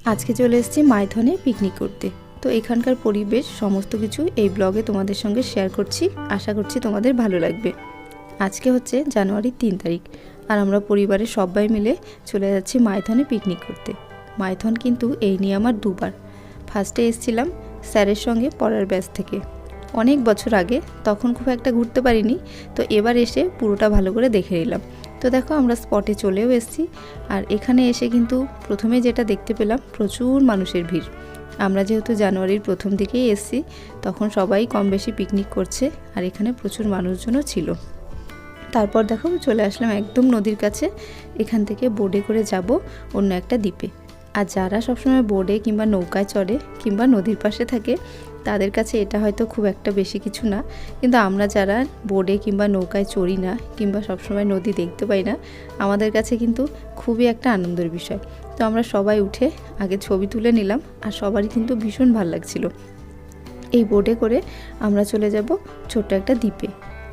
আজকে চলে এসেছি মাইথনে পিকনিক করতে। তো এখানকার পরিবেশ সমস্ত কিছু এই ব্লগে তোমাদের সঙ্গে শেয়ার করছি। আশা করছি তোমাদের ভালো লাগবে। আজকে হচ্ছে জানুয়ারির 3 তারিখ, আর আমরা পরিবারের সবাই মিলে চলে যাচ্ছি মাইথনে পিকনিক করতে। মাইথন কিন্তু এই নিয়ে আমার দুবার। ফার্স্টে এসেছিলাম স্যারের সঙ্গে পড়ার ব্যাচ থেকে, অনেক বছর আগে, তখন খুব একটা ঘুরতে পারিনি। তো এবার এসে পুরোটা ভালো করে দেখে নিলাম। তো দেখো আমরা স্পটে চলেও এসেছি। আর এখানে এসে কিন্তু প্রথমে যেটা দেখতে পেলাম, প্রচুর মানুষের ভিড়। আমরা যেহেতু জানুয়ারির প্রথম দিকেই এসেছি, তখন সবাই কম বেশি পিকনিক করছে, আর এখানে প্রচুর মানুষজনও ছিল। তারপর দেখো চলে আসলাম একদম নদীর কাছে। এখান থেকে বোটে করে যাব অন্য একটা দ্বীপে। আর যারা সবসময় বোটে কিংবা নৌকায় চড়ে কিংবা নদীর পাশে থাকে, তাদের কাছে এটা হয়তো খুব একটা বেশি কিছু না, কিন্তু আমরা যারা বোটে কিংবা নৌকায় চড়ি না কিংবা সবসময় নদী দেখতে পাই না, আমাদের কাছে কিন্তু খুবই একটা আনন্দের বিষয়। তো আমরা সবাই উঠে আগে ছবি তুলে নিলাম, আর সবারই কিন্তু ভীষণ ভালো লাগছিল। এই বোটে করে আমরা চলে যাব ছোট্ট একটা দ্বীপে।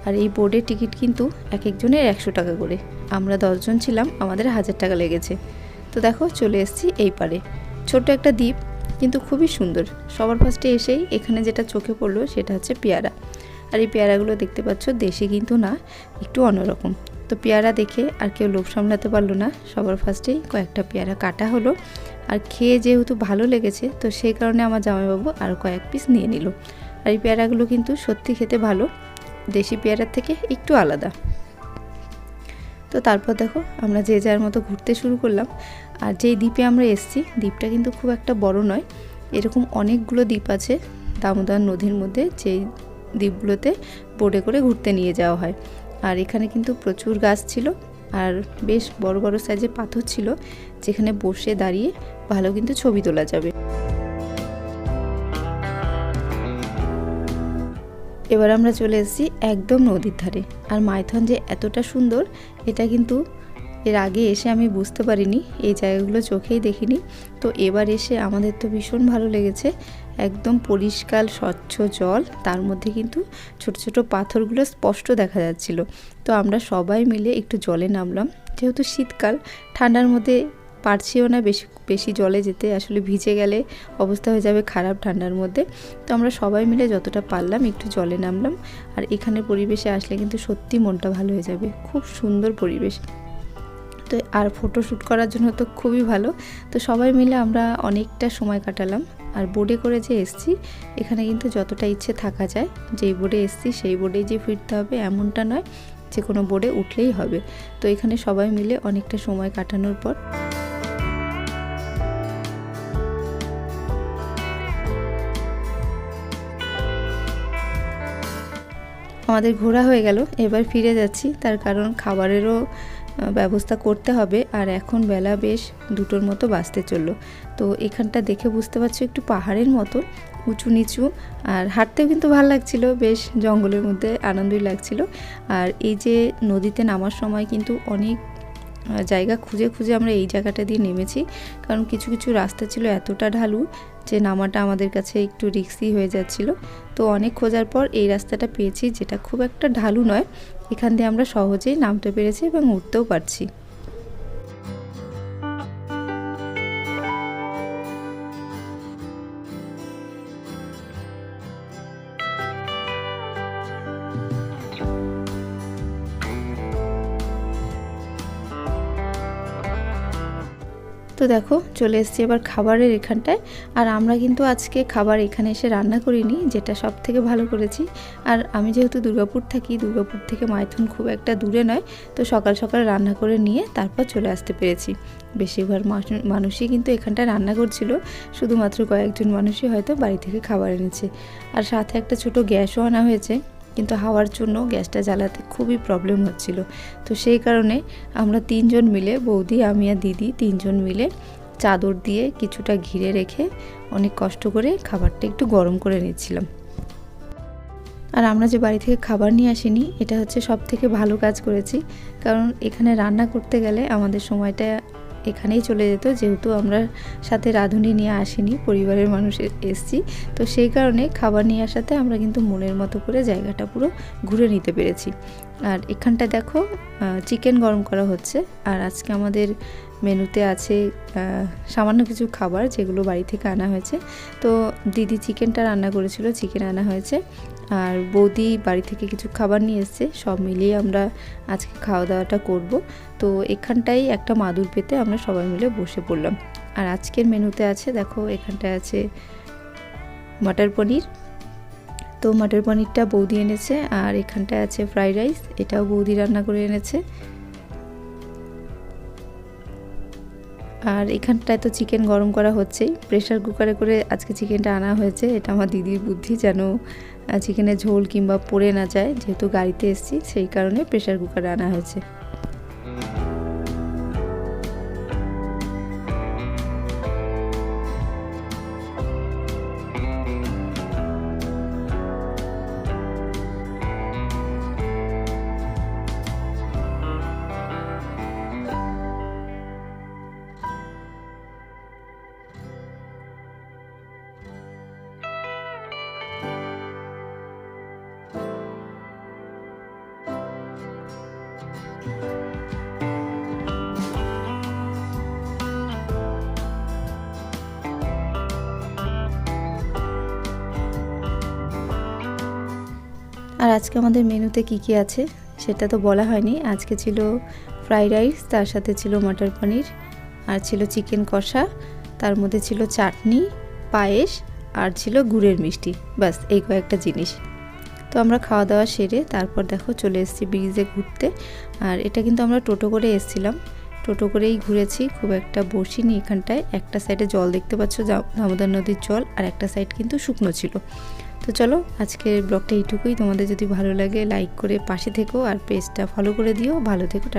আর এই বোটের টিকিট কিন্তু এক একজনের 100 টাকা করে। আমরা 10 জন ছিলাম, আমাদের 1000 টাকা লেগেছে। তো দেখো চলে এসেছি এই পারে। ছোট্ট একটা দ্বীপ, কিন্তু খুবই সুন্দর। সবার ফার্স্টে এসেই এখানে যেটা চোখে পড়লো সেটা হচ্ছে পেয়ারা। আর এই পেয়ারাগুলো দেখতে পাচ্ছ, দেশি কিন্তু না, একটু অন্যরকম। তো পেয়ারা দেখে আর কেউ লোভ সামলাতে পারলো না, সবার ফার্স্টেই কয়েকটা পেয়ারা কাটা হলো। আর খেয়ে যেহেতু ভালো লেগেছে, তো সেই কারণে আমার জামাইবাবু আরও কয়েক পিস নিয়ে নিল। আর এই পেয়ারাগুলো কিন্তু সত্যি খেতে ভালো, দেশি পেয়ারার থেকে একটু আলাদা। তো তারপর দেখো আমরা যে যার মতো ঘুরতে শুরু করলাম। আর যেই দ্বীপে আমরা এসেছি, দ্বীপটা কিন্তু খুব একটা বড় নয়। এরকম অনেকগুলো দ্বীপ আছে দামোদর নদীর মধ্যে, যেই দ্বীপগুলোতে বোটে করে ঘুরতে নিয়ে যাওয়া হয়। আর এখানে কিন্তু প্রচুর গাছ ছিল, আর বেশ বড় বড় সাইজের পাথর ছিল, যেখানে বসে দাঁড়িয়ে ভালো কিন্তু ছবি তোলা যাবে। এবার আমরা চলে এসেছি একদম নদীর ধারে। আর মাইথন যে এতটা সুন্দর, এটা কিন্তু এর আগে এসে আমি বুঝতে পারিনি, এই জায়গাগুলো চোখেই দেখিনি। তো এবার এসে আমাদের তো ভীষণ ভালো লেগেছে। একদম পরিষ্কার স্বচ্ছ জল, তার মধ্যে কিন্তু ছোট ছোট পাথরগুলো স্পষ্ট দেখা যাচ্ছিল। তো আমরা সবাই মিলে একটু জলে নামলাম। যেহেতু শীতকাল, ঠান্ডার মধ্যে পারছিও না বেশি বেশি জলে যেতে, আসলে ভিজে গেলে অবস্থা হয়ে যাবে খারাপ ঠান্ডার মধ্যে। তো আমরা সবাই মিলে যতটা পারলাম একটু জলে নামলাম। আর এখানের পরিবেশে আসলে কিন্তু সত্যি মনটা ভালো হয়ে যাবে, খুব সুন্দর পরিবেশ। তো আর ফটোশ্যুট করার জন্য তো খুবই ভালো। তো সবাই মিলে আমরা অনেকটা সময় কাটালাম। আর বোটে করে যে এসছি, এখানে কিন্তু যতটা ইচ্ছে থাকা যায়। যেই বোটে এসছি সেই বোটেই যে ফিরতে হবে এমনটা নয়, যে কোনো বোটে উঠলেই হবে। তো এখানে সবাই মিলে অনেকটা সময় কাটানোর পর আমাদের ঘোরা হয়ে গেল। এবার ফিরে যাচ্ছি, তার কারণ খাবারেরও ব্যবস্থা করতে হবে। আর এখন বেলা বেশ 2টোর মতো বাজতে চললো। তো এখানটা দেখে বুঝতে পারছো একটু পাহাড়ের মতো, উঁচু নিচু, আর হাঁটতেও কিন্তু ভালো লাগছিল, বেশ জঙ্গলের মধ্যে আনন্দই লাগছিল। আর এই যে নদীতে নামার সময় কিন্তু অনেক জায়গা খুঁজে খুঁজে আমরা এই জায়গাটা দিয়ে নেমেছি, কারণ কিছু কিছু রাস্তা ছিল এতটা ঢালু যে নামাটা আমাদের কাছে একটু রিস্কি হয়ে যাচ্ছিল। তো অনেক খোঁজার পর এই রাস্তাটা পেয়েছি, যেটা খুব একটা ঢালু নয়। এখান দিয়ে আমরা সহজেই নামতে পেরেছি এবং উঠতেও পারছি। তো দেখো চলে এসেছি এবার খাবারের এখানটায়। আর আমরা কিন্তু আজকে খাবার এখানে এসে রান্না করিনি, যেটা সব থেকে ভালো করেছি। আর আমি যেহেতু দুর্গাপুর থাকি, দুর্গাপুর থেকে মাইথন খুব একটা দূরে নয়, তো সকাল সকাল রান্না করে নিয়ে তারপর চলে আসতে পেরেছি। বেশিরভাগ মানুষই কিন্তু এখানটায় রান্না করছিল, শুধুমাত্র কয়েকজন মানুষই হয়তো বাড়ি থেকে খাবার এনেছে। আর সাথে একটা ছোট গ্যাসও আনা হয়েছে, কিন্তু হাওয়ার জন্য গ্যাসটা জ্বালাতে খুবই প্রবলেম হচ্ছিল। তো সেই কারণে আমরা 3 জন মিলে, বৌদি, আমি আর দিদি, 3 জন মিলে চাদর দিয়ে কিছুটা ঘিরে রেখে অনেক কষ্ট করে খাবারটা একটু গরম করে নিচ্ছিলাম। আর আমরা যে বাড়ি থেকে খাবার নিয়ে আসিনি, এটা হচ্ছে সব থেকে ভালো কাজ করেছি, কারণ এখানে রান্না করতে গেলে আমাদের সময়টা এখানেই চলে যেত। যেহেতু আমরা সাথে রাঁধুনি নিয়ে আসিনি, পরিবারের মানুষ এসছি, তো সেই কারণে খাবার নিয়ে আসাতে আমরা কিন্তু মনের মতো করে জায়গাটা পুরো ঘুরে নিতে পেরেছি। আর এখানটা দেখো চিকেন গরম করা হচ্ছে। আর আজকে আমাদের মেনুতে আছে সামান্য কিছু খাবার যেগুলো বাড়ি থেকে আনা হয়েছে। তো দিদি চিকেনটা রান্না করেছিল, চিকেন আনা হয়েছে, আর বৌদি বাড়ি থেকে কিছু খাবার নিয়ে এসছে। সব মিলিয়ে আমরা আজকে খাওয়া দাওয়াটা করব। তো এখানটাই একটা মাদুর পেতে আমরা সবাই মিলে বসে পড়লাম। আর আজকের মেনুতে আছে, দেখো এখানটায় আছে মটর পনির। তো মটর পনিরটা বৌদি এনেছে, আর এখানটায় আছে ফ্রাইড রাইস, এটাও বৌদি রান্না করে এনেছে। আর এখানটায় তো চিকেন গরম করা হচ্ছেই, প্রেশার কুকারে করে আজকে চিকেনটা আনা হয়েছে। এটা আমার দিদির বুদ্ধি, যেন চিকেনের ঝোল কিংবা পড়ে না যায়, যেহেতু গাড়িতে এসেছি সেই কারণে প্রেশার কুকারে আনা হয়েছে। আর আজকে আমাদের মেনুতে কি আছে সেটা তো বলা হয়নি। আজকে ছিল ফ্রাইড রাইস, তার সাথে ছিল মটর পনির, আর ছিল চিকেন কষা, তার মধ্যে ছিল চাটনি, পায়েস, আর ছিল গুড়ের মিষ্টি। বাস এই কয়েকটা জিনিস। তো আমরা খাওয়া দাওয়া সেরে তারপর দেখো চলে এসেছি ব্রিজে ঘুরতে। আর এটা কিন্তু আমরা টোটো করে এসেছিলাম, টোটো করেই ঘুরেছি, খুব একটা বসিনি এখানটায়। একটা সাইডে জল দেখতে পাচ্ছ, দামোদর নদীর জল, আর একটা সাইড কিন্তু শুকনো ছিল। তো চলো আজকের ব্লগটা এইটুকুই। তোমাদের যদি ভালো লাগে লাইক করে পাশে থেকো, আর পেজটা ফলো করে দিও। ভালো থেকো।